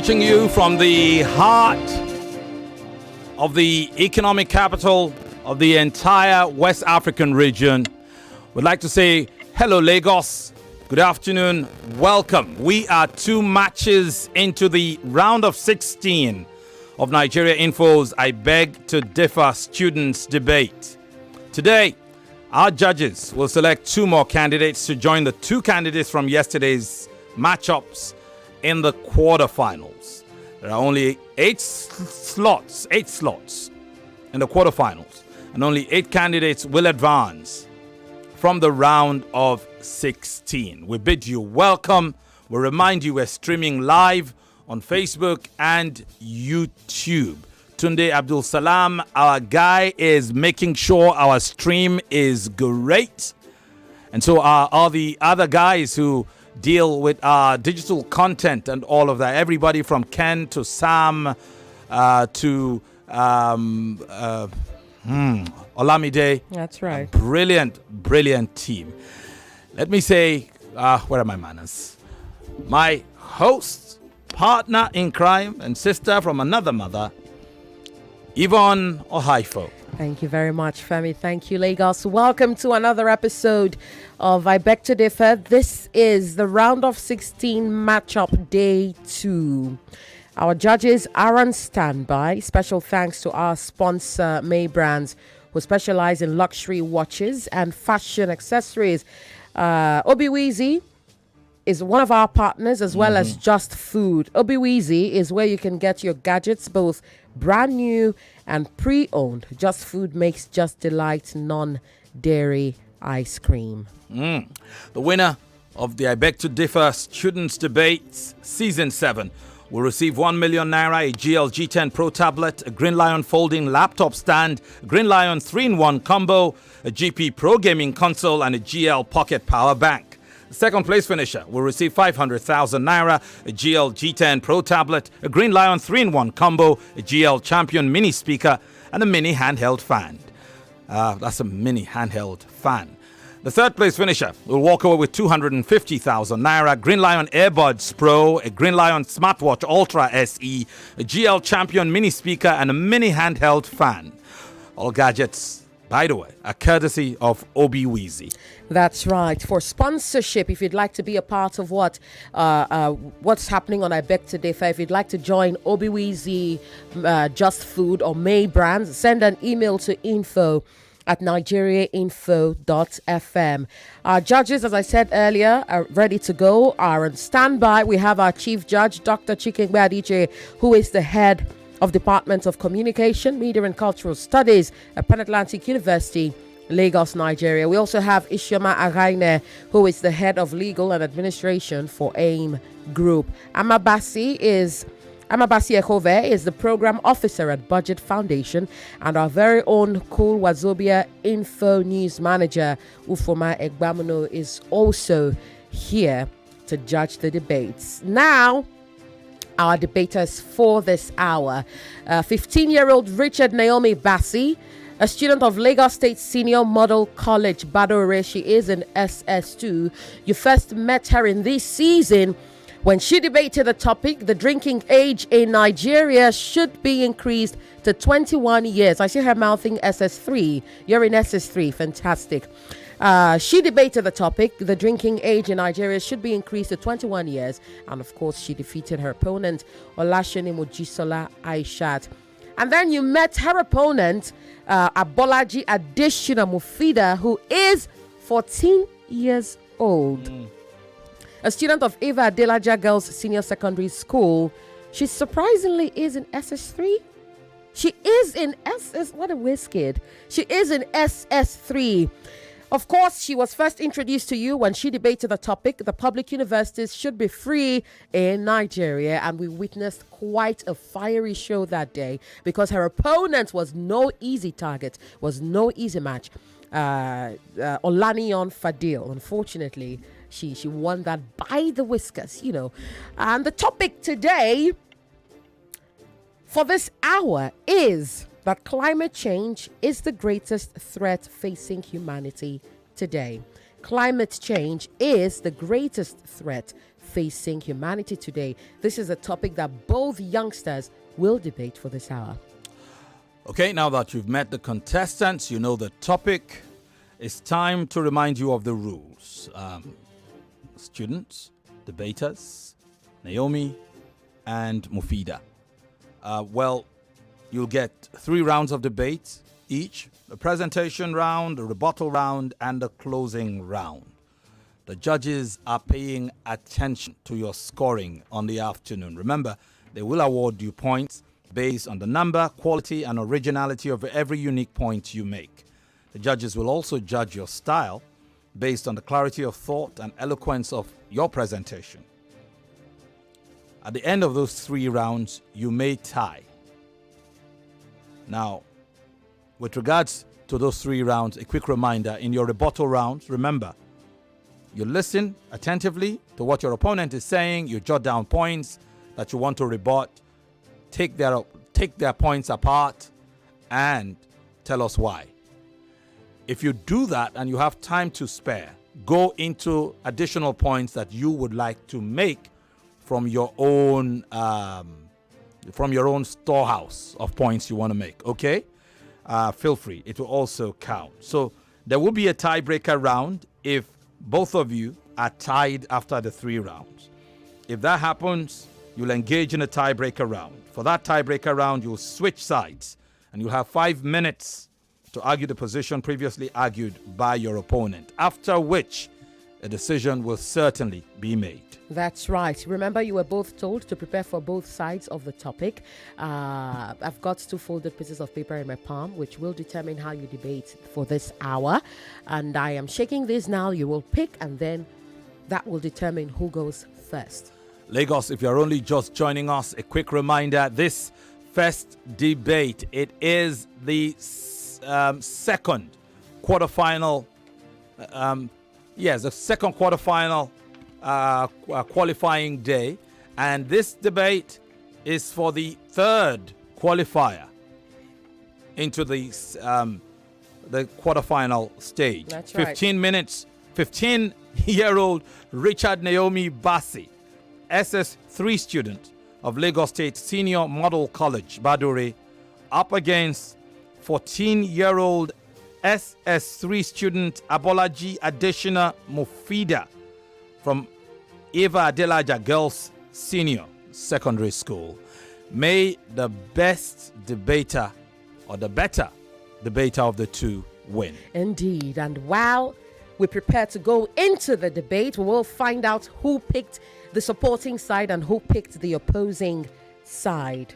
Reaching you from the heart of the economic capital of the entire West African region. We'd like to say hello, Lagos. Good afternoon. Welcome. We are 2 matches into the round of 16 of Nigeria Info's I Beg to Differ Students Debate. Today, our judges will select 2 more candidates to join the 2 candidates from yesterday's matchups in the quarterfinals. There are only 8 slots in the quarterfinals, and only 8 candidates will advance from the round of 16. We bid you welcome. We remind you we're streaming live on Facebook and YouTube. Tunde Abdul Salam, our guy, is making sure our stream is great. And so are all the other guys who deal with our digital content and all of that. Everybody from Ken to Sam to Olamide. That's right. Brilliant team. Let me say, where are my manners? My host, partner in crime, and sister from another mother, Yvonne Okhaifo. Thank you very much, Femi. Thank you, Lagos. Welcome to another episode of I Beg to Differ. This is the round of 16 matchup day 2. Our judges are on standby. Special thanks to our sponsor, Maybrands, who specialize in luxury watches and fashion accessories. Obiwizi is one of our partners, as well as Just Food. Obiwizi is where you can get your gadgets, both brand new and pre-owned. Just Food makes Just Delight non-dairy ice cream. The winner of the I Beg to Differ Students Debates Season 7 will receive 1 million naira, a GL G10 Pro tablet, a Green Lion folding laptop stand, a Green Lion 3-in-1 combo, a GP Pro gaming console, and a GL Pocket Power Bank. The second place finisher will receive 500,000 naira, a GL G10 Pro tablet, a Green Lion 3-in-1 combo, a GL Champion mini speaker, and a mini handheld fan. That's a mini handheld fan. The third place finisher will walk away with 250,000 naira, Green Lion Airbuds Pro, a Green Lion Smartwatch Ultra SE, a GL Champion mini speaker, and a mini handheld fan. All gadgets, by the way, are courtesy of Obiwizi. That's right. For sponsorship, if you'd like to be a part of what's happening on I Beg to Differ, if you'd like to join Obiwizi, Just Food, or Maybrands, send an email to info@nigeriainfo.fm. Our judges, as I said earlier, are ready to go, are on standby. We have our chief judge, Dr. Chikengbe Adiche, who is the head of Department of Communication, Media and Cultural Studies at Pan Atlantic University, Lagos, Nigeria. We also have Isioma Araine, who is the head of Legal and Administration for AIM Group. Bassey Ehove is the program officer at Budget Foundation, and our very own Cool Wazobia Info News Manager, Ufoma Egbamuno, is also here to judge the debates. Now, our debaters for this hour. 15-year-old Richard Naomi Bassey, a student of Lagos State Senior Model College, Badore. She is in SS2. You first met her in this season when she debated the topic, the drinking age in Nigeria should be increased to 21 years. I see her mouthing SS3. You're in SS3. Fantastic. She debated the topic, the drinking age in Nigeria should be increased to 21 years. And of course, she defeated her opponent, Olasheni Mojisola Aishat. And then you met her opponent, Abolaji Adeshina Mufeedah, who is 14 years old. A student of Eva Adelaja Girls Senior Secondary School. She surprisingly is in SS3. She is in SS... What a whiz kid. She is in SS3. Of course, she was first introduced to you when she debated the topic, the public universities should be free in Nigeria. And we witnessed quite a fiery show that day because her opponent was no easy target, was no easy match. Olaniyan Fadil, unfortunately, she won that by the whiskers, you know. And the topic today for this hour is that climate change is the greatest threat facing humanity today. climate change is the greatest threat facing humanity today. This is a topic that both youngsters will debate for this hour. Okay, now that you've met the contestants, you know the topic. It's time to remind you of the rules. Students, debaters, Naomi, and Mufeedah. You'll get 3 rounds of debate each: a presentation round, a rebuttal round, and a closing round. The judges are paying attention to your scoring on the afternoon. Remember, they will award you points based on the number, quality, and originality of every unique point you make. The judges will also judge your style based on the clarity of thought and eloquence of your presentation. At the end of those 3 rounds, you may tie. Now, with regards to those 3 rounds, a quick reminder: in your rebuttal rounds, remember, you listen attentively to what your opponent is saying, you jot down points that you want to rebut, take their points apart, and tell us why. If you do that and you have time to spare, go into additional points that you would like to make from your own storehouse of points you want to make. Okay, feel free; it will also count. So there will be a tiebreaker round if both of you are tied after the 3 rounds. If that happens, you'll engage in a tiebreaker round. For that tiebreaker round, you'll switch sides and you'll have 5 minutes to argue the position previously argued by your opponent, after which a decision will certainly be made. That's right. Remember, you were both told to prepare for both sides of the topic. I've got 2 folded pieces of paper in my palm, which will determine how you debate for this hour. And I am shaking this now. You will pick, and then that will determine who goes first. Lagos, if you're only just joining us, a quick reminder: this first debate, it is the second quarterfinal. The second quarterfinal qualifying day, and this debate is for the 3rd qualifier into the quarterfinal stage. That's 15 minutes. 15-year-old Richard Naomi Bassey, SS3 student of Lagos State Senior Model College, Badore, up against 14-year-old SS3 student Abolaji Adeshina Mufeedah from Eva Adelaja Girls Senior Secondary School. May the best debater or the better debater of the 2 win. Indeed. And while we prepare to go into the debate, we will find out who picked the supporting side and who picked the opposing side.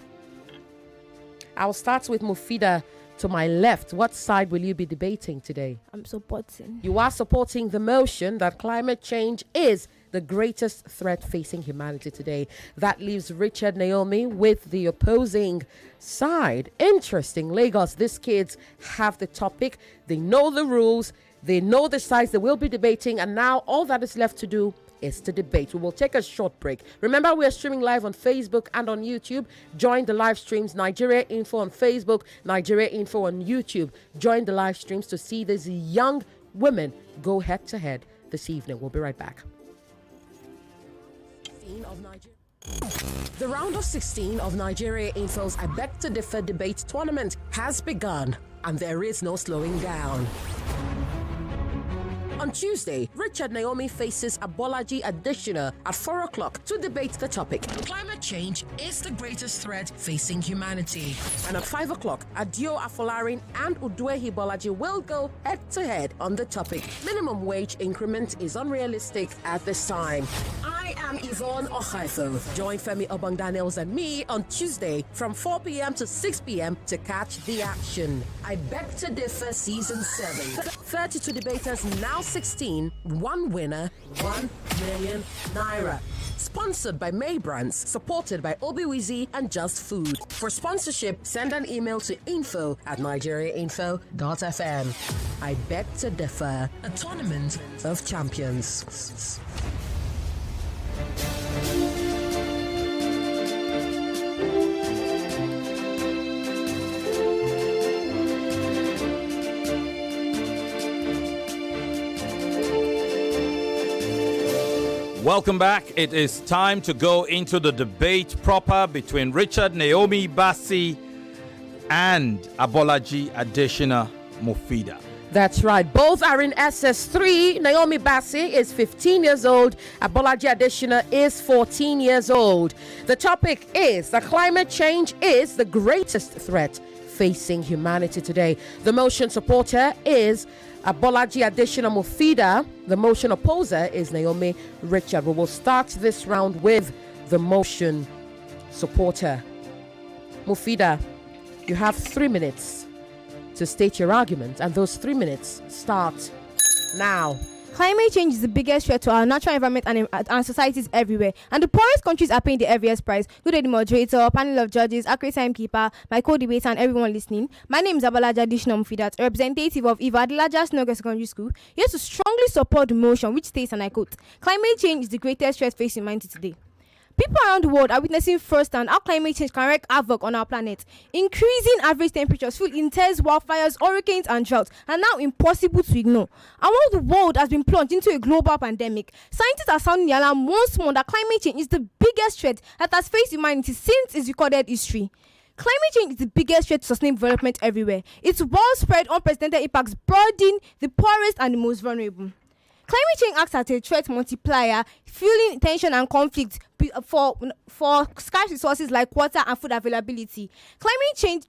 I'll start with Mufeedah to my left. What side will you be debating today? I'm supporting. You are supporting the motion that climate change is the greatest threat facing humanity today. That leaves Richard Naomi with the opposing side. Interesting. Lagos, these kids have the topic. They know the rules. They know the sides they will be debating. And now all that is left to do is to debate. We will take a short break. Remember, we are streaming live on Facebook and on YouTube. Join the live streams. Nigeria Info on Facebook, Nigeria Info on YouTube. Join the live streams to see these young women go head to head this evening. We'll be right back. The round of 16 of Nigeria Info's I Beg to Differ debate tournament has begun, and there is no slowing down. On Tuesday, Richard Naomi faces Abolaji Adeshina at 4 o'clock to debate the topic: climate change is the greatest threat facing humanity. And at 5 o'clock, Adio Afolarin and Udwehi Bolaji will go head-to-head on the topic: minimum wage increment is unrealistic at this time. I am Yvonne Okhaifo. Join Femi, Obong-Daniels and me on Tuesday from 4 p.m. to 6 p.m. to catch the action. I Beg to Differ Season 7. 32 debaters, now 16. One winner, 1 million naira. Sponsored by Maybrands, supported by Obiwizi and Just Food. For sponsorship, send an email to info@nigeriainfo.fm. I Beg to Differ, a tournament of champions. Welcome back. It is time to go into the debate proper between Richard, Naomi, Bassey, and Abolaji, Adeshina, Mufeedah. That's right. Both are in SS3. Naomi Bassey is 15 years old. Abolaji Adeshina is 14 years old. The topic is that climate change is the greatest threat facing humanity today. The motion supporter is Abolaji Adeshina Mufeedah. The motion opposer is Naomi Richard. We will start this round with the motion supporter. Mufeedah, you have 3 minutes to state your argument, and those 3 minutes start now. Climate change is the biggest threat to our natural environment and societies everywhere. And the poorest countries are paying the heaviest price. Good day, the moderator, panel of judges, accurate timekeeper, my co-debater, and everyone listening. My name is Abolaji Adeshina Mufeedah, representative of Yvonne, the largest secondary school, here to strongly support the motion, which states, and I quote, "Climate change is the greatest threat facing humanity today." People around the world are witnessing firsthand how climate change can wreak havoc on our planet. Increasing average temperatures, fuel intense wildfires, hurricanes, and droughts are now impossible to ignore. And while the world has been plunged into a global pandemic, scientists are sounding the alarm once more that climate change is the biggest threat that has faced humanity since its recorded history. Climate change is the biggest threat to sustainable development everywhere. Its widespread, unprecedented impacts burden the poorest and the most vulnerable. Climate change acts as a threat multiplier, fueling tension and conflict for scarce resources like water and food availability. Climate change,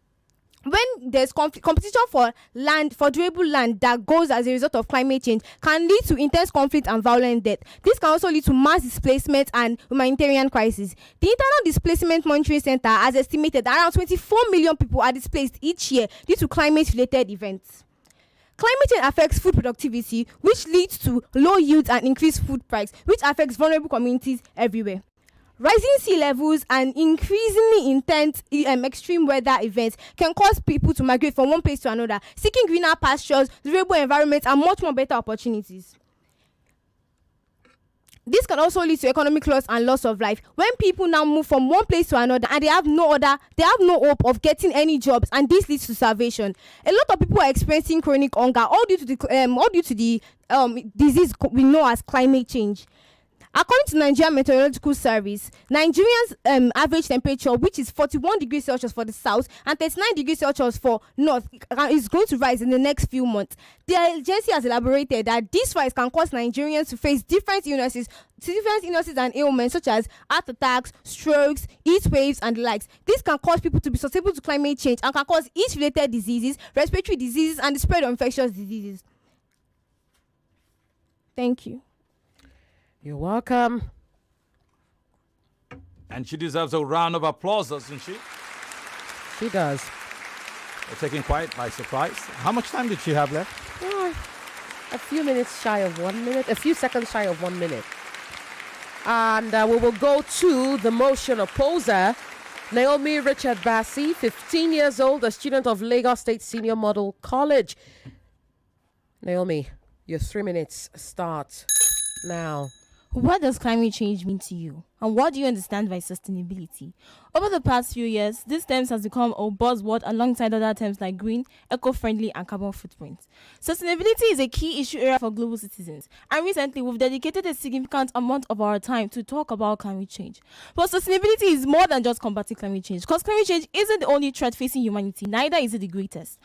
when there's competition for land, for durable land that goes as a result of climate change, can lead to intense conflict and violent death. This can also lead to mass displacement and humanitarian crisis. The Internal Displacement Monitoring Center has estimated that around 24 million people are displaced each year due to climate-related events. Climate change affects food productivity, which leads to low yields and increased food price, which affects vulnerable communities everywhere. Rising sea levels and increasingly intense extreme weather events can cause people to migrate from one place to another, seeking greener pastures, durable environments, and much more better opportunities. This can also lead to economic loss and loss of life when people now move from one place to another and they have no hope of getting any jobs, and this leads to starvation. A lot of people are experiencing chronic hunger, all due to the disease we know as climate change. According to Nigerian Meteorological Service, Nigeria's average temperature, which is 41 degrees Celsius for the south and 39 degrees Celsius for north, is going to rise in the next few months. The agency has elaborated that this rise can cause Nigerians to face different illnesses and ailments such as heart attacks, strokes, heat waves, and the likes. This can cause people to be susceptible to climate change and can cause heat-related diseases, respiratory diseases, and the spread of infectious diseases. Thank you. You're welcome. And she deserves a round of applause, doesn't she? She does. We're taken quite by surprise. How much time did she have left? A few minutes shy of 1 minute, a few seconds shy of 1 minute. And we will go to the motion opposer, Naomi Richard Bassey, 15 years old, a student of Lagos State Senior Model College. Naomi, your 3 minutes start now. What does climate change mean to you? And what do you understand by sustainability? Over the past few years, this term has become a buzzword alongside other terms like green, eco-friendly, and carbon footprint. Sustainability is a key issue area for global citizens, and recently we've dedicated a significant amount of our time to talk about climate change. But sustainability is more than just combating climate change, because climate change isn't the only threat facing humanity, neither is it the greatest.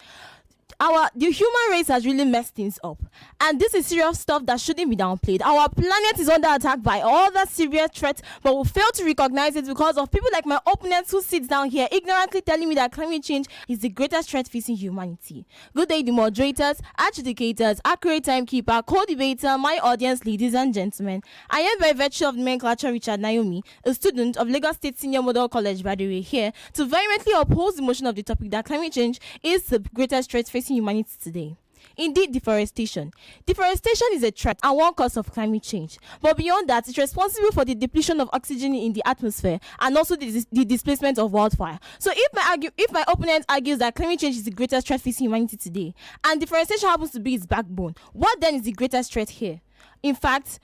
The human race has really messed things up, and this is serious stuff that shouldn't be downplayed. Our planet is under attack by other serious threats, but we fail to recognize it because of people like my opponents who sit down here ignorantly telling me that climate change is the greatest threat facing humanity. Good day, the moderators, adjudicators, accurate timekeeper, co-debater, my audience, ladies and gentlemen. I am, by virtue of nomenclature, Richard Naomi, a student of Lagos State Senior Model College, by the way, here to vehemently oppose the motion of the topic that climate change is the greatest threat facing humanity today. Indeed, deforestation. Deforestation is a threat and one cause of climate change. But beyond that, it's responsible for the depletion of oxygen in the atmosphere and also the displacement of wildfire. So if my opponent argues that climate change is the greatest threat facing humanity today, and deforestation happens to be its backbone, what then is the greatest threat here? In fact,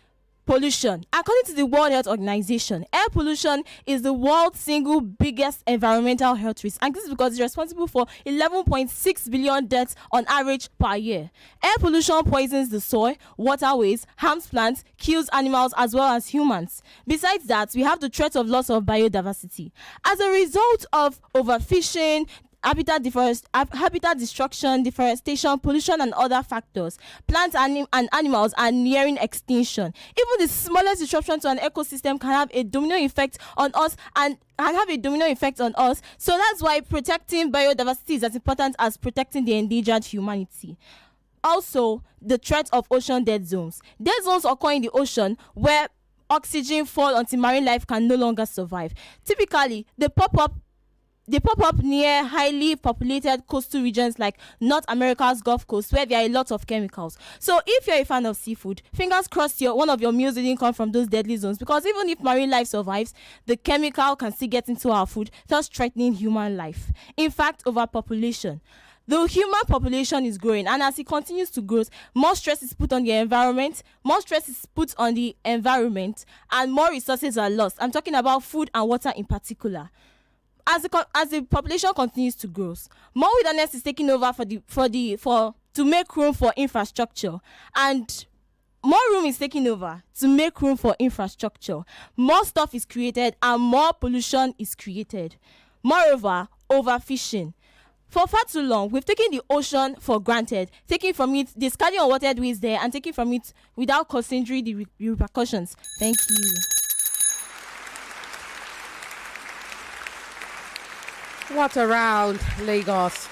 Pollution. According to the World Health Organization, air pollution is the world's single biggest environmental health risk, and this is because it's responsible for 11.6 billion deaths on average per year. Air pollution poisons the soil, waterways, harms plants, kills animals as well as humans. Besides that, we have the threat of loss of biodiversity. As a result of overfishing, habitat destruction, deforestation, pollution, and other factors, plants and animals are nearing extinction. Even the smallest disruption to an ecosystem can have a domino effect on us So that's why protecting biodiversity is as important as protecting the endangered humanity. Also, the threat of ocean dead zones. Dead zones occur in the ocean where oxygen falls until marine life can no longer survive. Typically, they pop up near highly populated coastal regions like North America's Gulf Coast, where there are a lot of chemicals. So if you're a fan of seafood, fingers crossed one of your meals didn't come from those deadly zones, because even if marine life survives, the chemical can still get into our food, thus threatening human life. In fact, overpopulation. The human population is growing, and as it continues to grow, more stress is put on the environment, and more resources are lost. I'm talking about food and water in particular. As the population continues to grow, more wilderness is taking over to make room for infrastructure, and more room is taken over to make room for infrastructure. More stuff is created and more pollution is created. Moreover, overfishing. For far too long, we've taken the ocean for granted, taking from it, discarding unwanted waste there, and taking from it without considering the repercussions. Thank you. What around Lagos?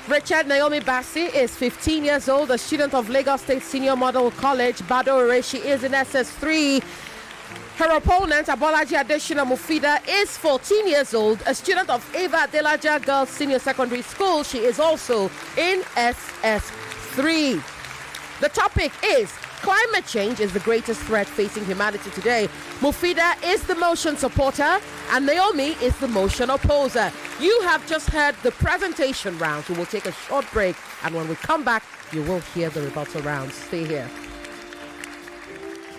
Richard Naomi Bassey is 15 years old, a student of Lagos State Senior Model College, Badore. She is in SS3. Her opponent, Abolaji Adeshina Mufeedah, is 14 years old, a student of Eva Adelaja Girls Senior Secondary School. She is also in SS3. The topic is climate change is the greatest threat facing humanity today. Mufeedah is the motion supporter and Naomi is the motion opposer. You have just heard the presentation round. We will take a short break, and when we come back, you will hear the rebuttal round. Stay here.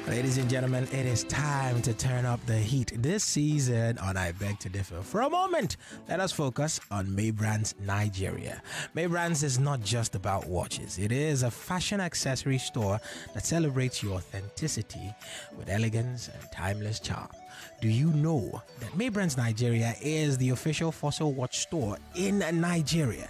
Ladies and gentlemen, it is time to turn up the heat this season on I Beg to Differ. For a moment, let us focus on Maybrands Nigeria. Maybrands is not just about watches. It is a fashion accessory store that celebrates your authenticity with elegance and timeless charm. Do you know that Maybrands Nigeria is the official Fossil watch store in Nigeria?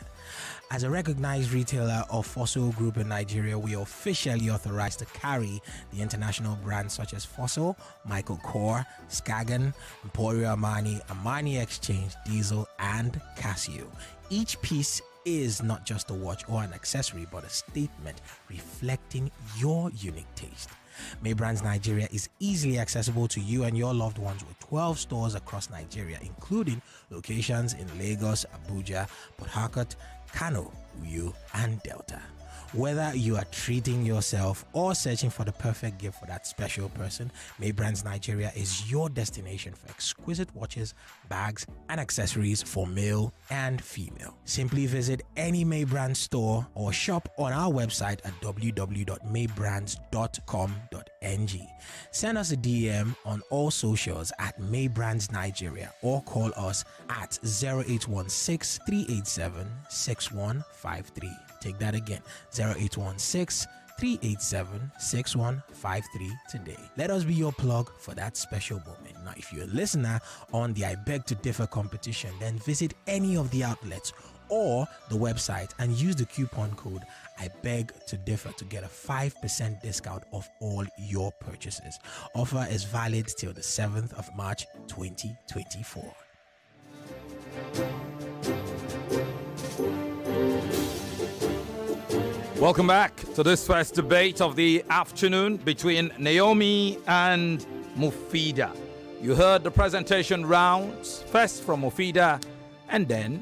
As a recognized retailer of Fossil Group in Nigeria, we are officially authorized to carry the international brands such as Fossil, Michael Kors, Skagen, Emporio Armani, Armani Exchange, Diesel, and Casio. Each piece is not just a watch or an accessory, but a statement reflecting your unique taste. Maybrands Nigeria is easily accessible to you and your loved ones with 12 stores across Nigeria, including locations in Lagos, Abuja, Port Harcourt, Kano, Uyo, and Delta. Whether you are treating yourself or searching for the perfect gift for that special person, Maybrands Nigeria is your destination for exquisite watches, bags, and accessories for male and female. Simply visit any Maybrands store or shop on our website at www.maybrands.com.ng. Send us a DM on all socials at Maybrands Nigeria or call us at 0816 387 6153. Take that again, 0816-387-6153 today. Let us be your plug for that special moment. Now, if you're a listener on the I Beg to Differ competition, then visit any of the outlets or the website and use the coupon code I Beg to Differ to get a 5% discount off all your purchases. Offer is valid till the 7th of March 2024. Welcome back to this first debate of the afternoon between Naomi and Mufeedah. You heard the presentation rounds, first from Mufeedah and then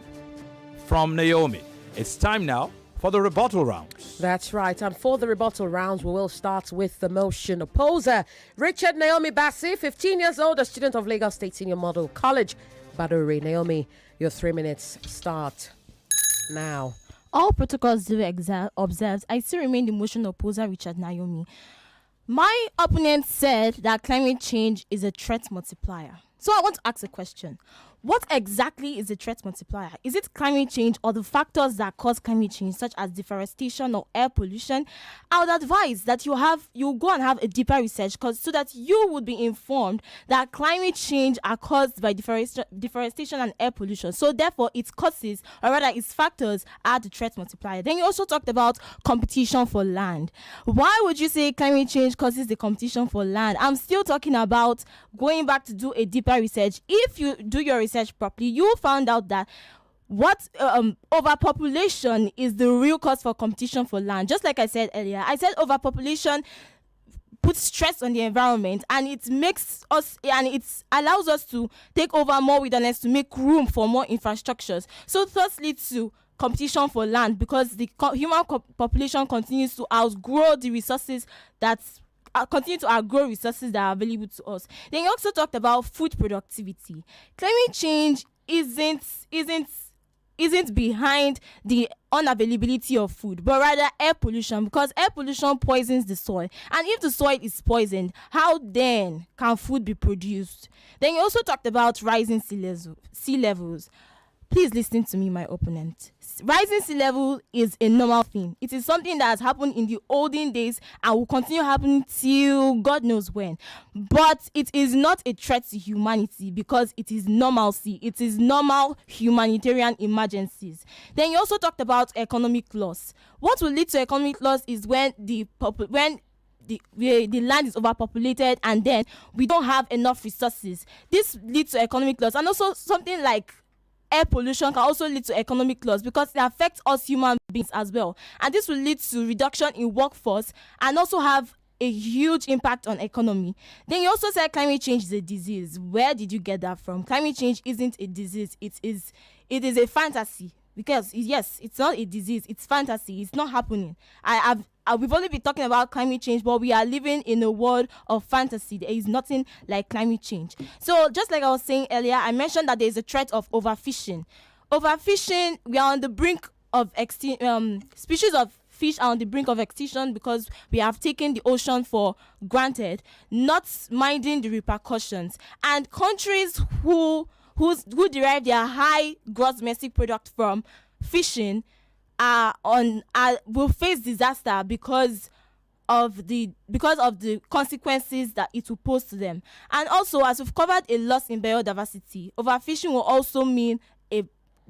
from Naomi. It's time now for the rebuttal rounds. That's right. And for the rebuttal rounds, we will start with the motion opposer. Richard Naomi Bassey, 15 years old, a student of Lagos State Senior Model College, Badore. Naomi, your 3 minutes start now. All protocols duly observed, I still remain the motion opposer, Richard Naomi. My opponent said that climate change is a threat multiplier. So I want to ask a question. What exactly is a threat multiplier? Is it climate change or the factors that cause climate change, such as deforestation or air pollution? I would advise that you go and have a deeper research, so that you would be informed that climate change are caused by deforestation and air pollution. So therefore, its causes, or rather its factors, are the threat multiplier. Then you also talked about competition for land. Why would you say climate change causes the competition for land? I'm still talking about going back to do a deeper research. If you do your research properly, you found out that overpopulation is the real cause for competition for land. Just like I said earlier, I said overpopulation puts stress on the environment, and it allows us to take over more wilderness to make room for more infrastructures. So thus leads to competition for land, because the human population continues to outgrow the resources that are available to us. Then you also talked about food productivity. Climate change isn't behind the unavailability of food, but rather air pollution, because air pollution poisons the soil. And if the soil is poisoned, how then can food be produced? Then you also talked about rising sea levels. Please listen to me, my opponent. Rising sea level is a normal thing. It is something that has happened in the olden days and will continue happening till God knows when. But it is not a threat to humanity, because it is normalcy. It is normal humanitarian emergencies. Then you also talked about economic loss. What will lead to economic loss is when the land is overpopulated and then we don't have enough resources. This leads to economic loss. And also something like air pollution can also lead to economic loss, because it affects us human beings as well. And this will lead to reduction in workforce and also have a huge impact on economy. Then you also said climate change is a disease. Where did you get that from? Climate change isn't a disease. It is a fantasy. Because yes, it's not a disease. It's fantasy. It's not happening. We've only been talking about climate change, but we are living in a world of fantasy. There is nothing like climate change. So just like I was saying earlier, I mentioned that there is a threat of overfishing. Overfishing, we are on the brink of species of fish are on the brink of extinction, because we have taken the ocean for granted, not minding the repercussions. And countries who derive their high gross domestic product from fishing will face disaster because of the consequences that it will pose to them. And also, as we've covered a loss in biodiversity, overfishing will also mean a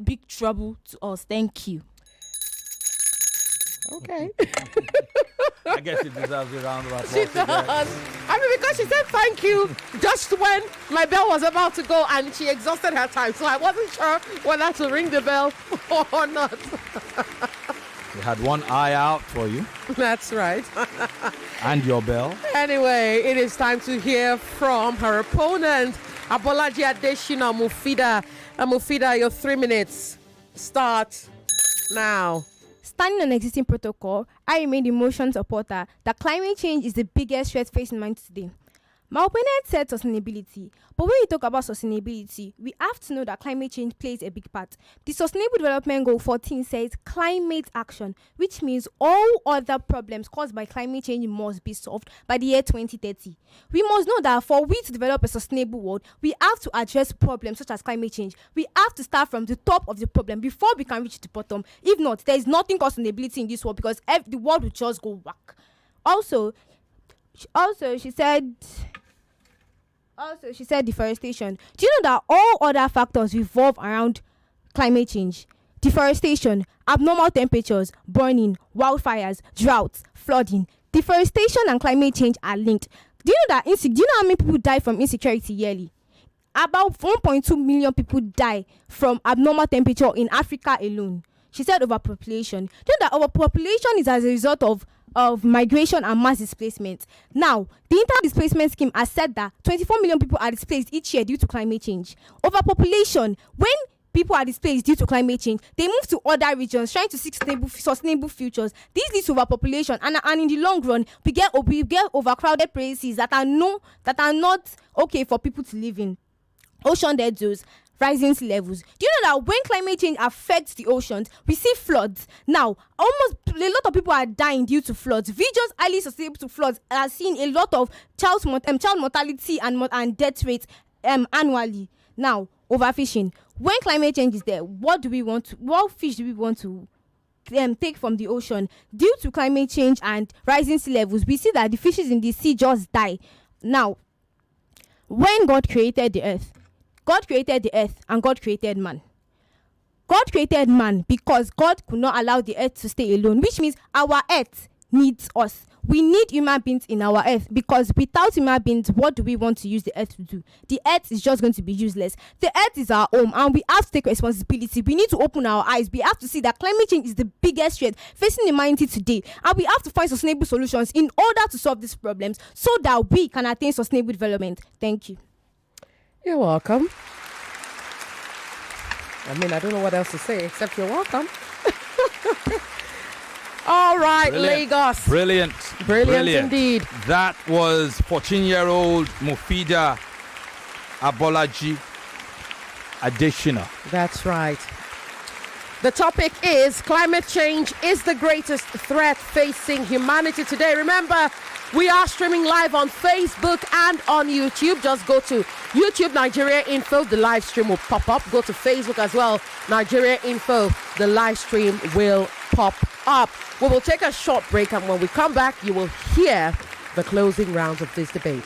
big trouble to us. Thank you. Okay. I guess she deserves a round of applause. She does. I mean, because she said thank you just when my bell was about to go and she exhausted her time. So I wasn't sure whether to ring the bell or not. You had one eye out for you. That's right. And your bell. Anyway, it is time to hear from her opponent, Abolaji, Adeshina, Mufeedah. Mufeedah, your 3 minutes start now. Standing on existing protocol, I remain the motion supporter that climate change is the biggest threat facing humanity today. My opponent said sustainability, but when you talk about sustainability, we have to know that climate change plays a big part. The Sustainable Development Goal 14 says climate action, which means all other problems caused by climate change must be solved by the year 2030. We must know that for we to develop a sustainable world, we have to address problems such as climate change. We have to start from the top of the problem before we can reach the bottom. If not, there is nothing called sustainability in this world, because the world will just go whack. Also, she said deforestation. Do you know that all other factors revolve around climate change? Deforestation, abnormal temperatures, burning, wildfires, droughts, flooding. Deforestation and climate change are linked. Do you know how many people die from insecurity yearly? About 1.2 million people die from abnormal temperature in Africa alone. She said overpopulation. Do you know that overpopulation is as a result of migration and mass displacement? Now, the inter-displacement scheme has said that 24 million people are displaced each year due to climate change. Overpopulation, when people are displaced due to climate change, they move to other regions trying to seek sustainable futures. This leads to overpopulation, and in the long run, we get overcrowded places that are not okay for people to live in. Ocean dead zones, rising sea levels. Do you know that when climate change affects the oceans, we see floods? Now, almost a lot of people are dying due to floods. Regions highly susceptible to floods are seeing a lot of child mortality and death rates annually. Now, overfishing. When climate change is there, what fish do we want to take from the ocean? Due to climate change and rising sea levels, we see that the fishes in the sea just die. Now, when God created the earth and God created man. God created man because God could not allow the earth to stay alone, which means our earth needs us. We need human beings in our earth, because without human beings, what do we want to use the earth to do? The earth is just going to be useless. The earth is our home, and we have to take responsibility. We need to open our eyes. We have to see that climate change is the biggest threat facing humanity today, and we have to find sustainable solutions in order to solve these problems so that we can attain sustainable development. Thank you. You're welcome. I mean, I don't know what else to say except you're welcome. All right, Brilliant. Lagos. Brilliant. Brilliant indeed. That was 14-year-old Mufeedah Abolaji Adeshina. That's right. The topic is climate change is the greatest threat facing humanity today. Remember, we are streaming live on Facebook and on YouTube. Just go to YouTube Nigeria Info. The live stream will pop up. Go to Facebook as well. Nigeria Info. The live stream will pop up. We will take a short break, and when we come back, you will hear the closing rounds of this debate.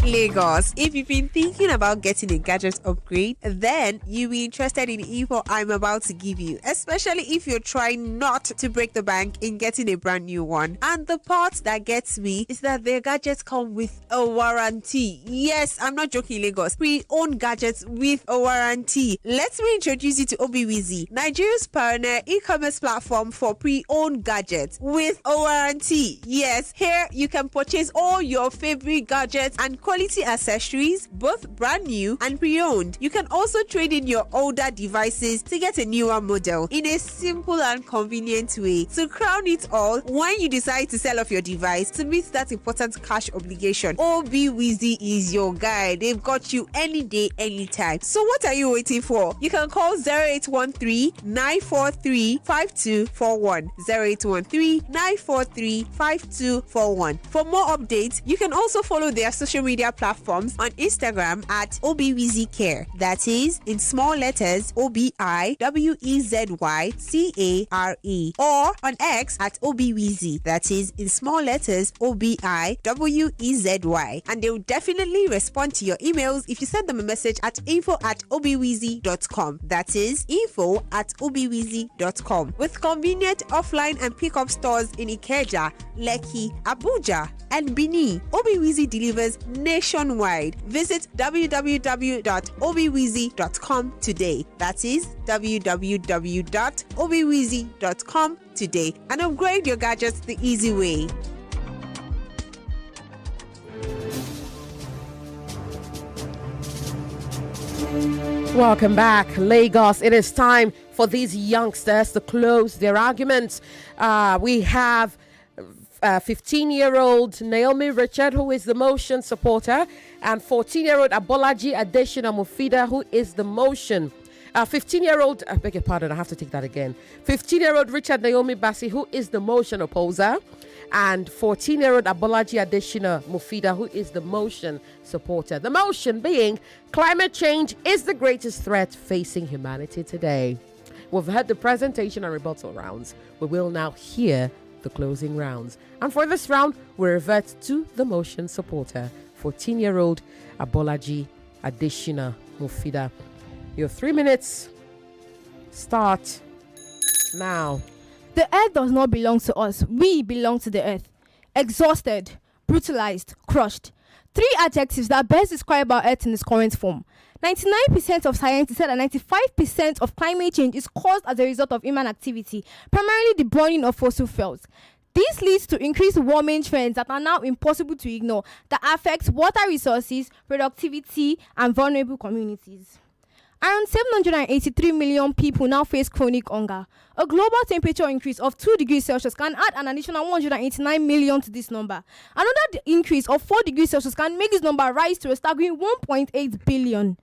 Lagos. If you've been thinking about getting a gadget upgrade, then you'll be interested in the info I'm about to give you, especially if you're trying not to break the bank in getting a brand new one. And the part that gets me is that their gadgets come with a warranty. Yes, I'm not joking, Lagos. Pre-owned gadgets with a warranty. Let me introduce you to Obiwizi, Nigeria's pioneer e-commerce platform for pre-owned gadgets with a warranty. Yes, here you can purchase all your favorite gadgets and quality accessories, both brand new and pre-owned. You can also trade in your older devices to get a newer model in a simple and convenient way. To crown it all, when you decide to sell off your device to meet that important cash obligation, Obiwizi is your guy. They've got you any day, anytime. So what are you waiting for? You can call 0813-943-5241. 0813-943-5241. For more updates, you can also follow their social media platforms on Instagram at ObiWeezyCare. That is in small letters ObiWeezyCare, or on X at Obiwiezi. That is in small letters ObiWeezy. And they will definitely respond to your emails if you send them a message at info@obiweezy.com. That is info@obiweezy.com. With convenient offline and pickup stores in Ikeja, Lekki, Abuja, and Benin, Obiwiezi delivers nationwide. Visit www.obiweezy.com today. That is www.obiweezy.com today, and upgrade your gadgets the easy way. Welcome back, Lagos. It is time for these youngsters to close their arguments. We have 15-year-old Naomi Richard, who is the motion supporter, and 14-year-old Abolaji Adeshina Mufeedah, who is the motion. 15-year-old, I beg your pardon, I have to take that again. 15-year-old Richard Naomi Bassey, who is the motion opposer, and 14-year-old Abolaji Adeshina Mufeedah, who is the motion supporter. The motion being climate change is the greatest threat facing humanity today. We've heard the presentation and rebuttal rounds. We will now hear the closing rounds. And for this round, we revert to the motion supporter, 14-year-old Abolaji Adeshina Mufeedah. Your 3 minutes start now. The earth does not belong to us. We belong to the earth. Exhausted, brutalized, crushed. 3 adjectives that best describe our earth in its current form. 99% of scientists said that 95% of climate change is caused as a result of human activity, primarily the burning of fossil fuels. This leads to increased warming trends that are now impossible to ignore, that affect water resources, productivity, and vulnerable communities. Around 783 million people now face chronic hunger. A global temperature increase of 2 degrees Celsius can add an additional 189 million to this number. Another increase of 4 degrees Celsius can make this number rise to a staggering 1.8 billion.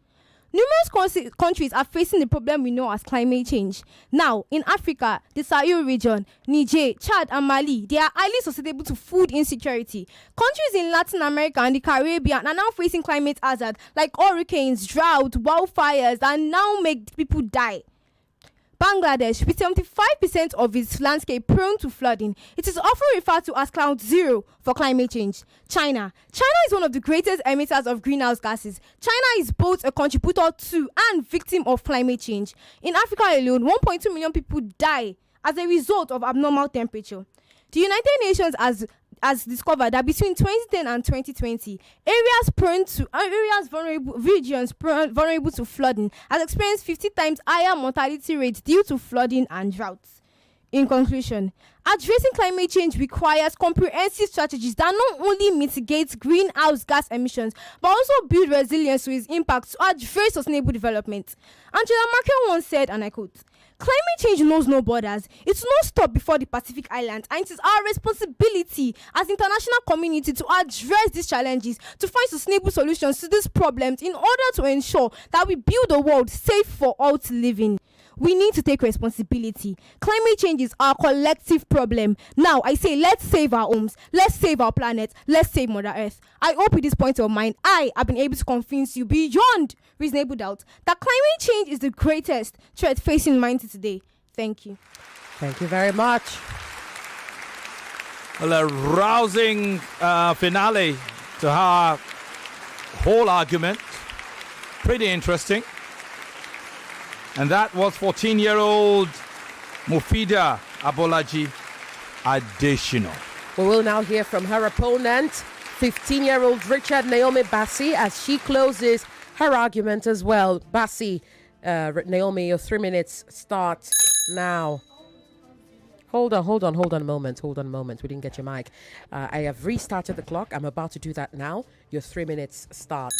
Numerous countries are facing the problem we know as climate change. Now, in Africa, the Sahel region, Niger, Chad, and Mali, they are highly susceptible to food insecurity. Countries in Latin America and the Caribbean are now facing climate hazard like hurricanes, drought, wildfires that now make people die. Bangladesh, with 75% of its landscape prone to flooding, it is often referred to as Cloud Zero for climate change. China is one of the greatest emitters of greenhouse gases. China is both a contributor to and victim of climate change. In Africa alone, 1.2 million people die as a result of abnormal temperature. The United Nations has discovered that between 2010 and 2020, regions vulnerable to flooding has experienced 50 times higher mortality rates due to flooding and droughts. In conclusion, addressing climate change requires comprehensive strategies that not only mitigate greenhouse gas emissions, but also build resilience to its impacts to address sustainable development. Angela Merkel once said, and I quote, "Climate change knows no borders. It will not stop before the Pacific Islands, and it is our responsibility as international community to address these challenges, to find sustainable solutions to these problems in order to ensure that we build a world safe for all to live in." We need to take responsibility. Climate change is our collective problem. Now, I say, let's save our homes, let's save our planet, let's save Mother Earth. I hope with this point of mine, I have been able to convince you beyond reasonable doubt that climate change is the greatest threat facing humanity today. Thank you. Thank you very much. Well, a rousing finale to our whole argument. Pretty interesting. And that was 14-year-old Mufeedah Abolaji Adeshina. We will now hear from her opponent, 15-year-old Richard Naomi Bassey, as she closes her argument as well. Bassey, Naomi, your 3 minutes start now. Hold on a moment. We didn't get your mic. I have restarted the clock. I'm about to do that now. Your 3 minutes start.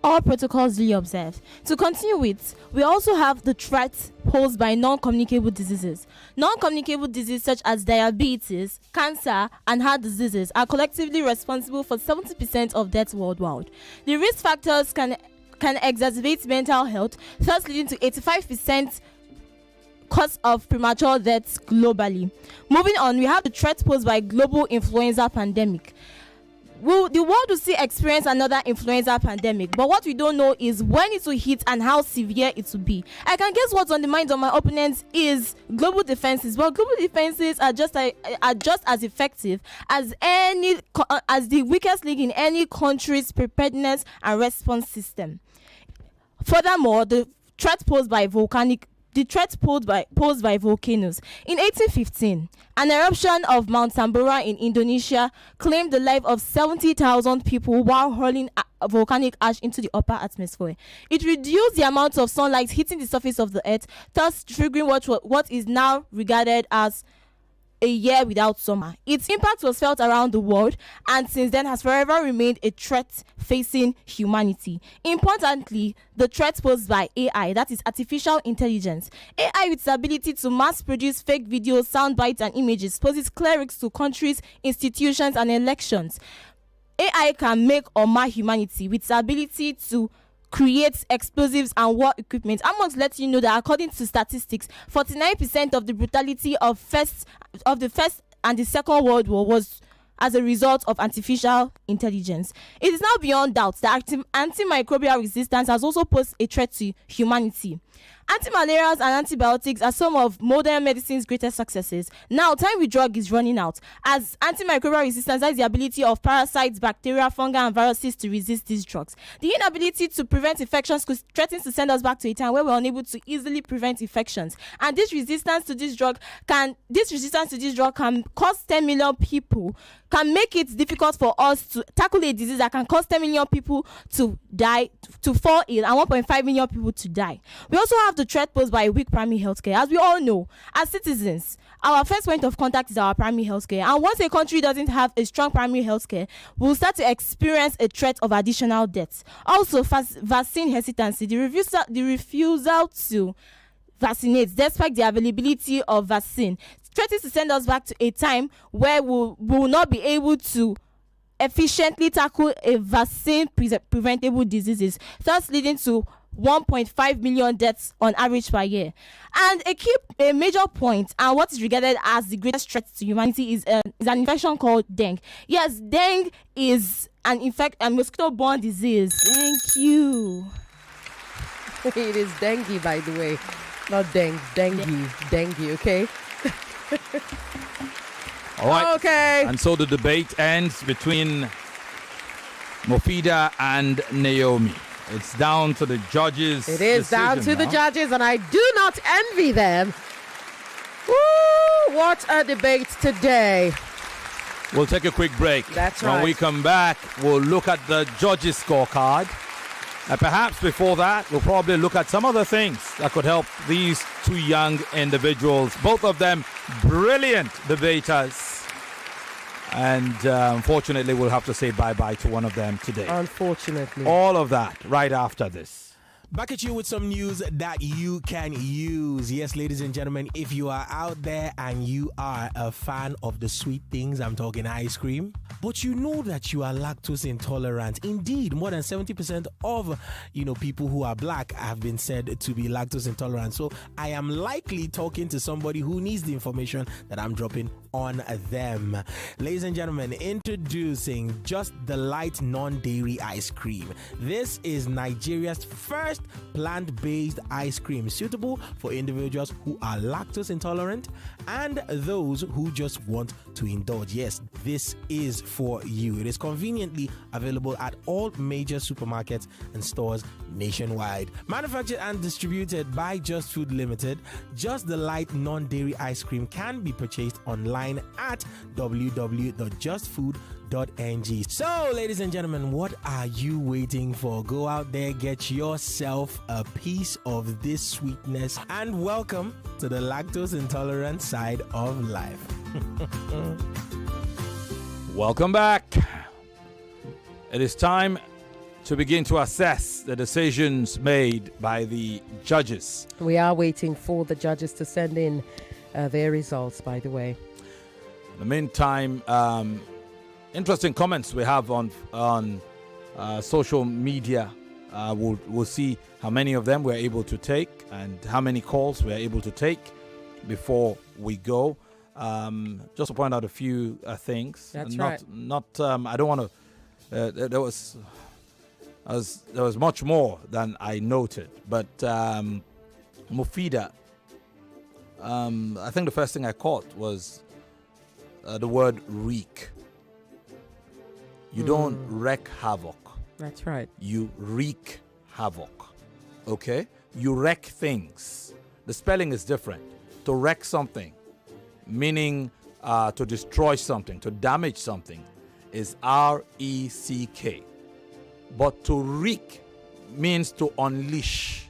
All protocols duly observed. To continue with, we also have the threats posed by non-communicable diseases. Non-communicable diseases such as diabetes, cancer, and heart diseases are collectively responsible for 70% of deaths worldwide. The risk factors can exacerbate mental health, thus leading to 85% cause of premature deaths globally. Moving on, we have the threat posed by global influenza pandemic. The world will still experience another influenza pandemic, but what we don't know is when it will hit and how severe it will be. I can guess what's on the mind of my opponents is global defenses, but global defenses are just as effective as the weakest link in any country's preparedness and response system. Furthermore, the threat posed by volcanoes. In 1815, an eruption of Mount Tambora in Indonesia claimed the life of 70,000 people while hurling volcanic ash into the upper atmosphere. It reduced the amount of sunlight hitting the surface of the earth, thus triggering what is now regarded as a year without summer. Its impact was felt around the world and since then has forever remained a threat facing humanity. Importantly, the threat posed by AI, that is artificial intelligence. AI with its ability to mass produce fake videos, sound bites, and images poses clear risks to countries, institutions, and elections. AI can make or mar humanity with its ability to create explosives and war equipment. I must let you know that according to statistics, 49% of the brutality of the First and the Second World War was as a result of artificial intelligence. It is now beyond doubt that antimicrobial resistance has also posed a threat to humanity. Antimalarials and antibiotics are some of modern medicine's greatest successes. Now, time with drug is running out, as antimicrobial resistance has the ability of parasites, bacteria, fungi, and viruses to resist these drugs. The inability to prevent infections threatens to send us back to a time where we're unable to easily prevent infections. And this resistance to this drug can cause 10 million people, can make it difficult for us to tackle a disease that can cause 10 million people to die, to fall ill, and 1.5 million people to die. We also have the threat posed by a weak primary healthcare. As we all know, as citizens, our first point of contact is our primary healthcare. And once a country doesn't have a strong primary healthcare, we'll start to experience a threat of additional deaths. Also, vaccine hesitancy, the refusal to vaccinate despite the availability of vaccine, threatens to send us back to a time where we will not be able to efficiently tackle a vaccine preventable diseases, thus leading to 1.5 million deaths on average per year. And a major point, and what is regarded as the greatest threat to humanity, is an infection called dengue. Yes, dengue is a mosquito-borne disease. Thank you. It is dengue, by the way, not dengue. Okay. All right. Okay. And so the debate ends between Mufeedah and Naomi. It's down to the judges. It is down to the judges, and I do not envy them. Woo! What a debate today. We'll take a quick break. That's right. When we come back, we'll look at the judges' scorecard. And perhaps before that, we'll probably look at some other things that could help these two young individuals. Both of them brilliant debaters. And unfortunately, we'll have to say bye-bye to one of them today. Unfortunately. All of that right after this. Back at you with some news that you can use. Yes, ladies and gentlemen, if you are out there and you are a fan of the sweet things, I'm talking ice cream, but you know that you are lactose intolerant. Indeed, more than 70% of people who are black have been said to be lactose intolerant. So I am likely talking to somebody who needs the information that I'm dropping on them. Ladies and gentlemen, introducing Just the Light non-dairy ice cream. This is Nigeria's first plant-based ice cream suitable for individuals who are lactose intolerant and those who just want to indulge. Yes, this is for you. It is conveniently available at all major supermarkets and stores nationwide. Manufactured and distributed by Just Food Limited, Just the Light non-dairy ice cream can be purchased online at www.justfood.ng. So, ladies and gentlemen, what are you waiting for? Go out there, get yourself a piece of this sweetness, and welcome to the lactose intolerant side of life. Welcome back. It is time to begin to assess the decisions made by the judges. We are waiting for the judges to send in their results, by the way. In the meantime, interesting comments we have on social media. We'll see how many of them we're able to take and how many calls we're able to take before we go. Just to point out a few things. That's right. I don't want to. There was much more than I noted, but Mufeedah. I think the first thing I caught was the word wreak. You don't wreak havoc. That's right. You wreak havoc. Okay? You wreck things. The spelling is different. To wreck something, meaning to destroy something, to damage something, is R-E-C-K. But to wreak means to unleash.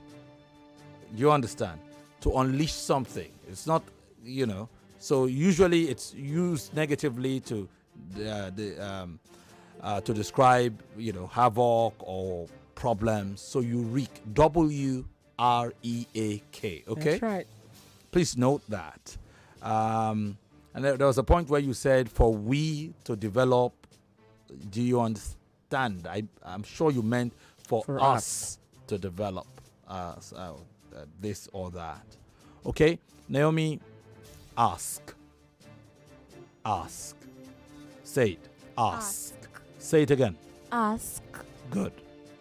You understand? To unleash something. It's not, So usually it's used negatively to describe, havoc or problems. So you wreak. W-R-E-A-K. Okay. That's right. Please note that. And there was a point where you said for we to develop. Do you understand? I'm sure you meant for us to develop this or that. Okay, Naomi. Ask. Say it. Ask. Say it again. Ask. Good.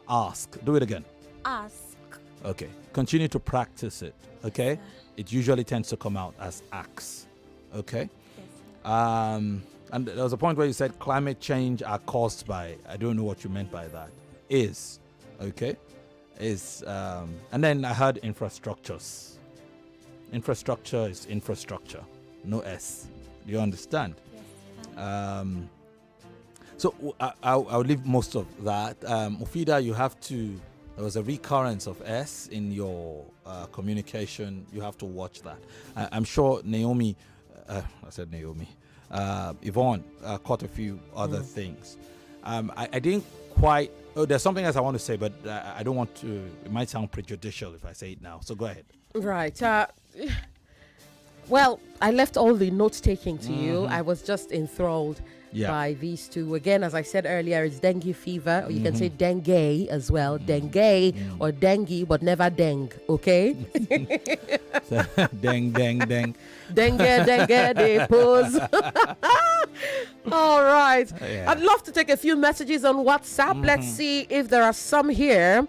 Ask. Do it again. Ask. Okay. Continue to practice it. Okay. Yes, it usually tends to come out as ax. Okay. Yes. And there was a point where you said climate change are caused by. I don't know what you meant by that. Is. Okay. Is. And then I heard infrastructures. Infrastructure is infrastructure, no S. Do you understand? Yes. So I'll leave most of that. Mufeedah, you have to There was a recurrence of S in your communication. You have to watch that. I'm sure Naomi, Yvonne caught a few other things. I didn't quite. Oh, there's something else I want to say, but I don't want to. It might sound prejudicial if I say it now. So go ahead. Right. Well, I left all the note taking to you. I was just enthralled by these two. Again, as I said earlier, it's dengue fever, or you can say dengue as well. Dengue or dengue, but never deng. Okay. Deng, deng, deng. Dengue, they pose. All right. Yeah. I'd love to take a few messages on WhatsApp. Let's see if there are some here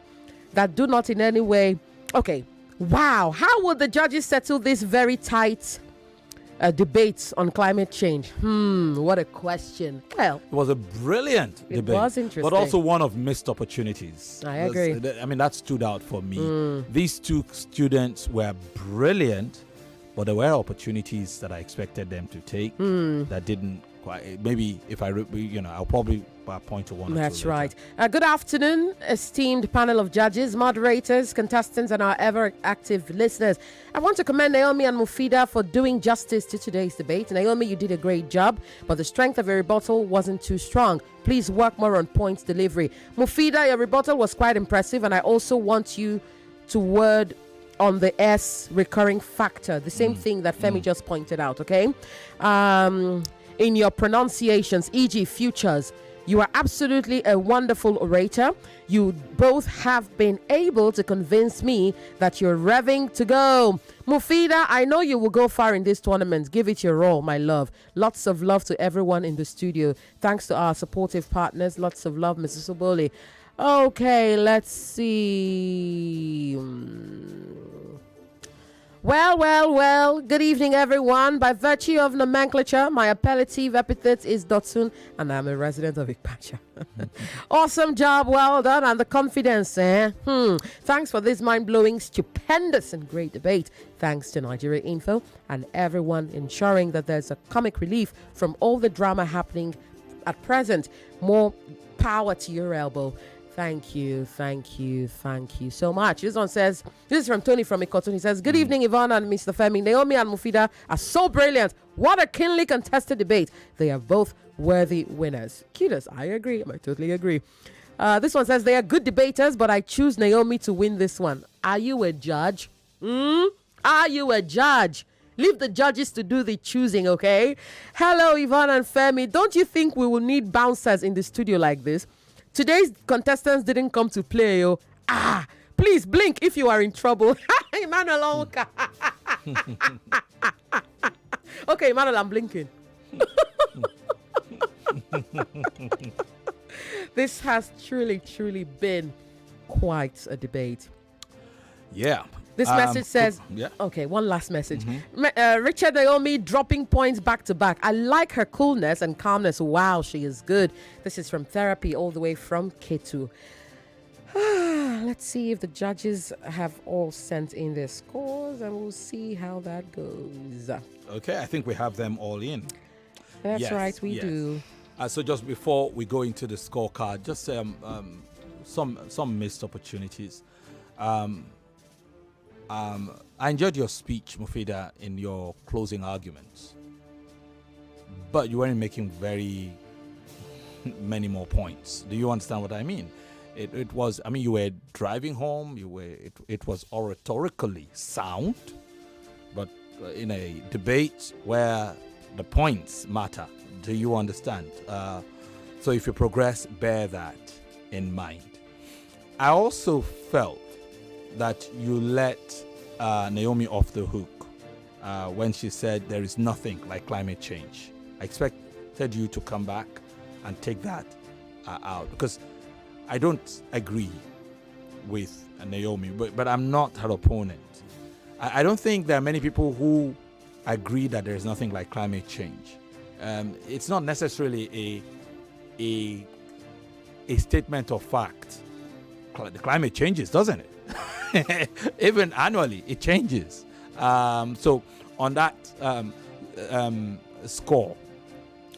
that do not in any way. Okay. Wow. How will the judges settle this very tight debate on climate change? What a question. Well, It was a brilliant debate. was interesting. But also one of missed opportunities. I agree. I mean, that stood out for me. These two students were brilliant, but there were opportunities that I expected them to take that didn't quite. Maybe if I'll probably point to one or two That's later. right. Good afternoon, esteemed panel of judges, moderators, contestants, and our ever active listeners. I want to commend Naomi and Mufeedah for doing justice to today's debate. Naomi, you did a great job, but the strength of your rebuttal wasn't too strong. Please work more on points delivery. Mufeedah, your rebuttal was quite impressive, and I also want you to word on the S recurring factor, the same thing that Femi just pointed out, okay? In your pronunciations, e.g. futures, you are absolutely a wonderful orator. You both have been able to convince me that you're revving to go. Mufeedah, I know you will go far in this tournament. Give it your all, my love. Lots of love to everyone in the studio. Thanks to our supportive partners. Lots of love, Mrs. Oboli. Okay, let's see. Well. Good evening, everyone. By virtue of nomenclature, my appellative epithet is Dotsun, and I'm a resident of Ikpacha. Awesome job, well done, and the confidence, Thanks for this mind-blowing, stupendous, and great debate. Thanks to Nigeria Info and everyone ensuring that there's a comic relief from all the drama happening at present. More power to your elbow. Thank you so much. This one says, this is from Tony from Ikotun. He says, good evening, Yvonne and Mr. Femi. Naomi and Mufeedah are so brilliant. What a keenly contested debate. They are both worthy winners. Kudos. I agree. I totally agree. This one says, they are good debaters, but I choose Naomi to win this one. Are you a judge? Are you a judge? Leave the judges to do the choosing, okay? Hello, Yvonne and Femi. Don't you think we will need bouncers in the studio like this? Today's contestants didn't come to play. Please blink if you are in trouble. Emmanuel, okay, Emmanuel, I'm blinking. This has truly been quite a debate. Yeah. This message says, okay, one last message. Richard Naomi dropping points back to back. I like her coolness and calmness. Wow, she is good. This is from therapy all the way from Ketu. Let's see if the judges have all sent in their scores, and we'll see how that goes. Okay, I think we have them all in. That's right, we do. So just before we go into the scorecard, just some missed opportunities. I enjoyed your speech, Mufeedah, in your closing arguments, but you weren't making very many more points. Do you understand what I mean? It was, I mean, you were driving home. It was oratorically sound, but in a debate where the points matter. Do you understand? So if you progress, bear that in mind. I also felt that you let Naomi off the hook when she said there is nothing like climate change. I expected you to come back and take that out, because I don't agree with Naomi, but I'm not her opponent. I don't think there are many people who agree that there is nothing like climate change. It's not necessarily a statement of fact. The climate changes, doesn't it? Even annually, it changes. So on that score,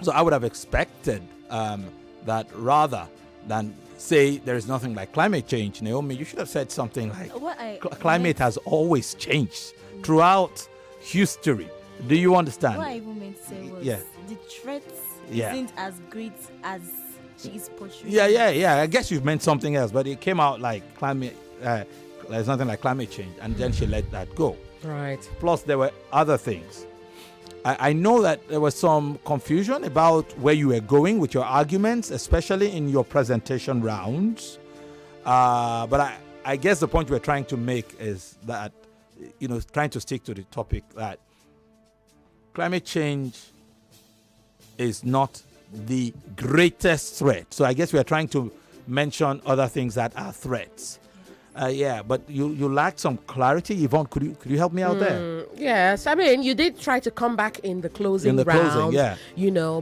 so I would have expected that rather than say there is nothing like climate change. Naomi, you should have said something like climate has always changed throughout history. Do you understand? What I even meant to say was the threat isn't as great as she's portraying. Yeah. I guess you've meant something else, but it came out like climate. There's nothing like climate change, and then she let that go. Right. Plus, there were other things. I know that there was some confusion about where you were going with your arguments, especially in your presentation rounds. But I guess the point we're trying to make is that, trying to stick to the topic that climate change is not the greatest threat. So I guess we're trying to mention other things that are threats. But you lack some clarity. Yvonne, could you help me out there? Yes, I mean, you did try to come back in the closing round,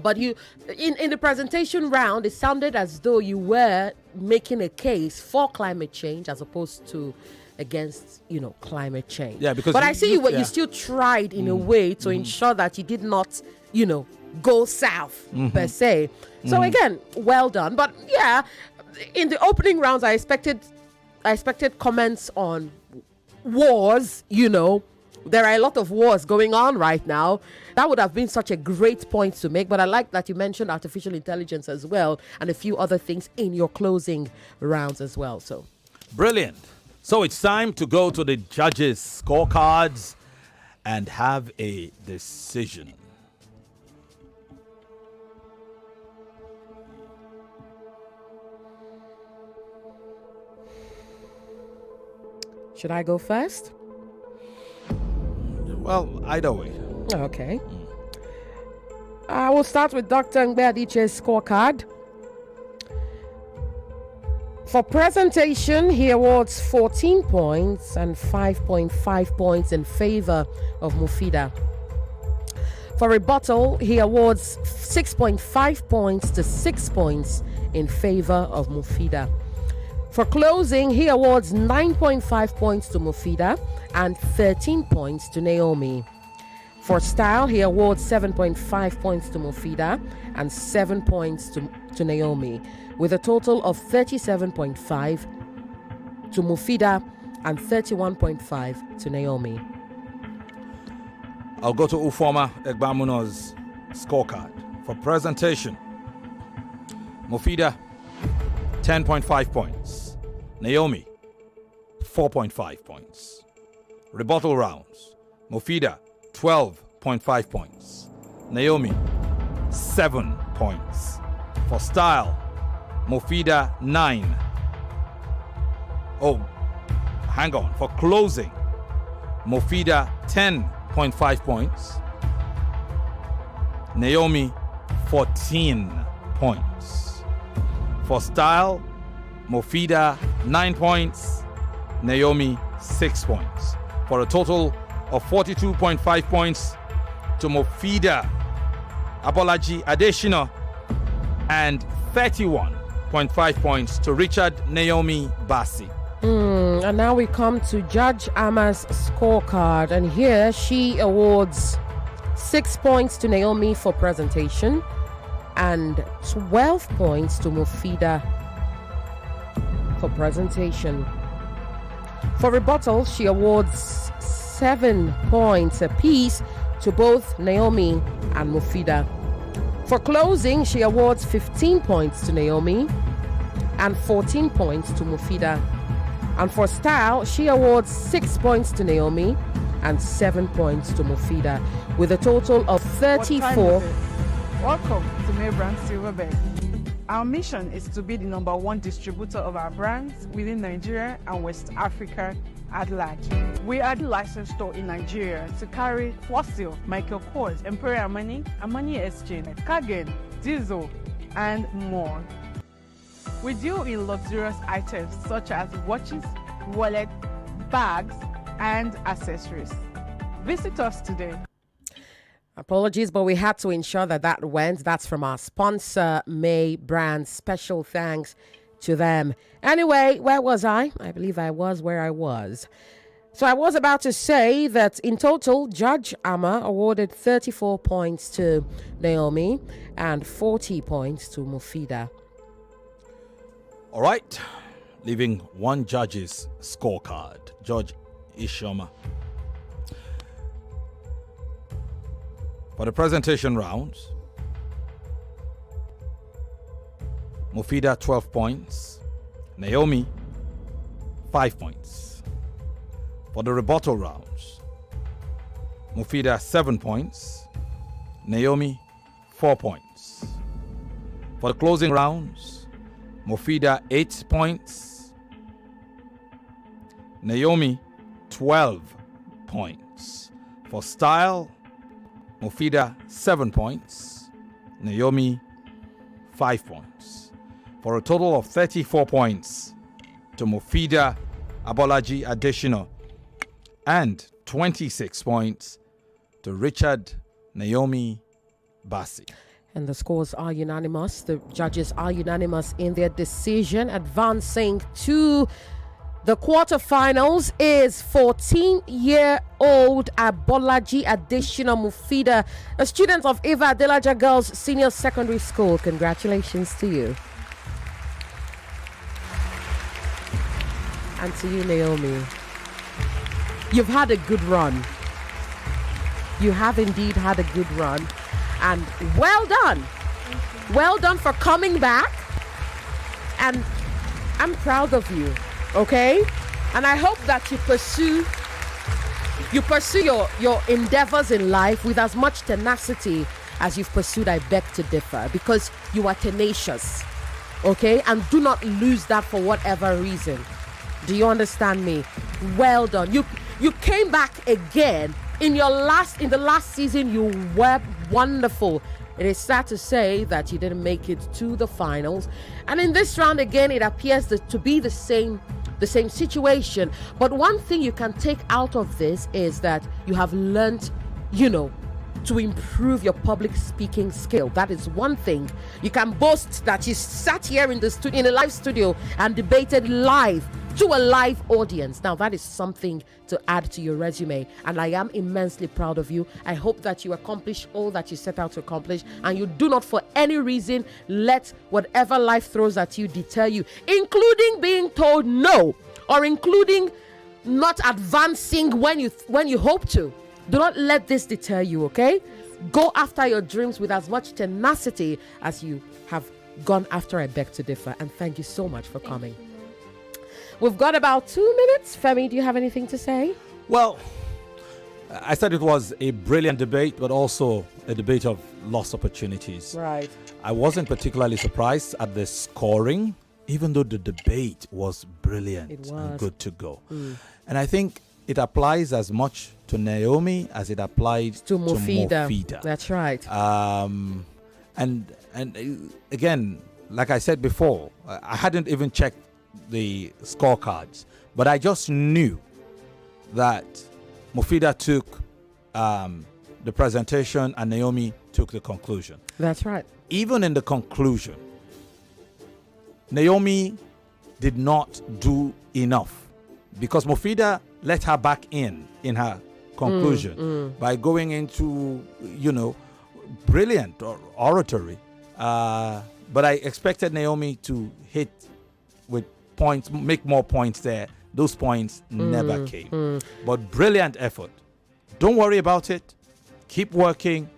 but you in the presentation round, it sounded as though you were making a case for climate change as opposed to against, climate change. Yeah, because I see you still tried in a way to ensure that you did not, go south per se. So again, well done. But yeah, in the opening rounds, I expected comments on wars. There are a lot of wars going on right now. That would have been such a great point to make. But I like that you mentioned artificial intelligence as well, and a few other things in your closing rounds as well. So brilliant. So it's time to go to the judges' scorecards and have a decision. Should I go first? Well, either way. Okay. I will start with Dr. Ngbeadiche's scorecard. For presentation, he awards 14 points and 5.5 points in favor of Mufeedah. For rebuttal, he awards 6.5 points to 6 points in favor of Mufeedah. For closing, he awards 9.5 points to Mufeedah and 13 points to Naomi. For style, he awards 7.5 points to Mufeedah and 7 points to Naomi, with a total of 37.5 to Mufeedah and 31.5 to Naomi. I'll go to Ufoma Egbamuno's scorecard. For presentation, Mufeedah, 10.5 points. Naomi, 4.5 points. Rebuttal rounds, Mufeedah, 12.5 points. Naomi, 7 points. For style, Mufeedah, 9. Oh, hang on. For closing, Mufeedah, 10.5 points. Naomi, 14 points. For style, Mufeedah, 9 points. Naomi, 6 points. For a total of 42.5 points to Mufeedah, Abolaji, Adeshina, and 31.5 points to Richard, Naomi, Bassey. And now we come to Judge Ama's scorecard, and here she awards 6 points to Naomi for presentation and 12 points to Mufeedah for presentation. For rebuttal, she awards 7 points apiece to both Naomi and Mufeedah. For closing, she awards 15 points to Naomi and 14 points to Mufeedah. And for style, she awards 6 points to Naomi and 7 points to Mufeedah, with a total of 34. Welcome to Maybrands Silverbird. Our mission is to be the #1 distributor of our brands within Nigeria and West Africa at large. We are the licensed store in Nigeria to carry Fossil, Michael Kors, Imperial Money, Amani Exchange, Kagen, Diesel, and more. We deal in luxurious items such as watches, wallets, bags, and accessories. Visit us today. Apologies, but we had to ensure that went. That's from our sponsor, Maybrands. Special thanks to them. Anyway, where was I? I believe I was where I was. So I was about to say that in total, Judge Ama awarded 34 points to Naomi and 40 points to Mufeedah. All right, leaving one judge's scorecard, Judge Ishoma. For the presentation rounds, Mufeedah 12 points, Naomi 5 points. For the rebuttal rounds, Mufeedah 7 points, Naomi 4 points. For the closing rounds, Mufeedah 8 points, Naomi 12 points. For style, Mufeedah 7 points, Naomi 5 points. For a total of 34 points to Mufeedah, Abolaji, Adeshina, and 26 points to Richard, Naomi, Bassey. And the scores are unanimous. The judges are unanimous in their decision. Advancing to the quarterfinals is 14-year-old Abolaji Adeshina Mufeedah, a student of Eva Adelaja Girls Senior Secondary School. Congratulations to you. And to you, Naomi. You've had a good run. You have indeed had a good run. And well done. Well done for coming back. And I'm proud of you. Okay? And I hope that you pursue your endeavors in life with as much tenacity as you've pursued I Beg to Differ, because you are tenacious. Okay? And do not lose that for whatever reason. Do you understand me? Well done. You came back again. In the last season, you were wonderful. It is sad to say that you didn't make it to the finals. And in this round again, it appears to be the same situation. But one thing you can take out of this is that you have learned, to improve your public speaking skill. That is one thing. You can boast that you sat here in a live studio and debated live to a live audience. Now that is something to add to your resume, and I am immensely proud of you. I hope that you accomplish all that you set out to accomplish, and you do not for any reason let whatever life throws at you deter you, including being told no, or including not advancing when you hope to. Do not let this deter you, okay? Go after your dreams with as much tenacity as you have gone after I Beg to Differ. And thank you so much for coming. We've got about 2 minutes. Femi, do you have anything to say? Well, I said it was a brilliant debate, but also a debate of lost opportunities. Right. I wasn't particularly surprised at the scoring, even though the debate was brilliant and good to go. And I think it applies as much to Naomi as it applied to Mufeedah. That's right. And again, like I said before, I hadn't even checked the scorecards, but I just knew that Mufeedah took the presentation and Naomi took the conclusion. That's right. Even in the conclusion, Naomi did not do enough because Mufeedah let her back in her conclusion by going into, brilliant oratory. But I expected Naomi to hit with points, make more points there. Those points never came. But brilliant effort. Don't worry about it. Keep working,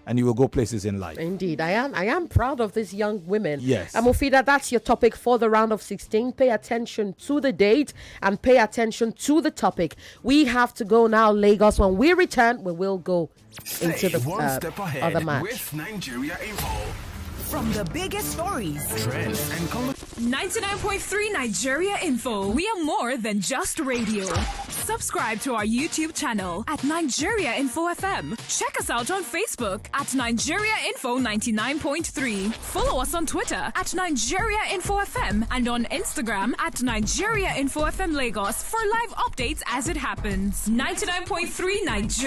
and you will go places in life. Indeed, I am proud of these young women. Yes. Mufeedah, that's your topic for the round of 16. Pay attention to the date and pay attention to the topic. We have to go now, Lagos. When we return, we will go into the one step ahead other match. With Nigeria Info. From the biggest stories, trends, and 99.3 Nigeria Info. We are more than just radio. Subscribe to our YouTube channel at Nigeria Info FM. Check us out on Facebook at Nigeria Info 99.3. Follow us on Twitter at Nigeria Info FM and on Instagram at Nigeria Info FM Lagos for live updates as it happens. 99.3 Nigeria.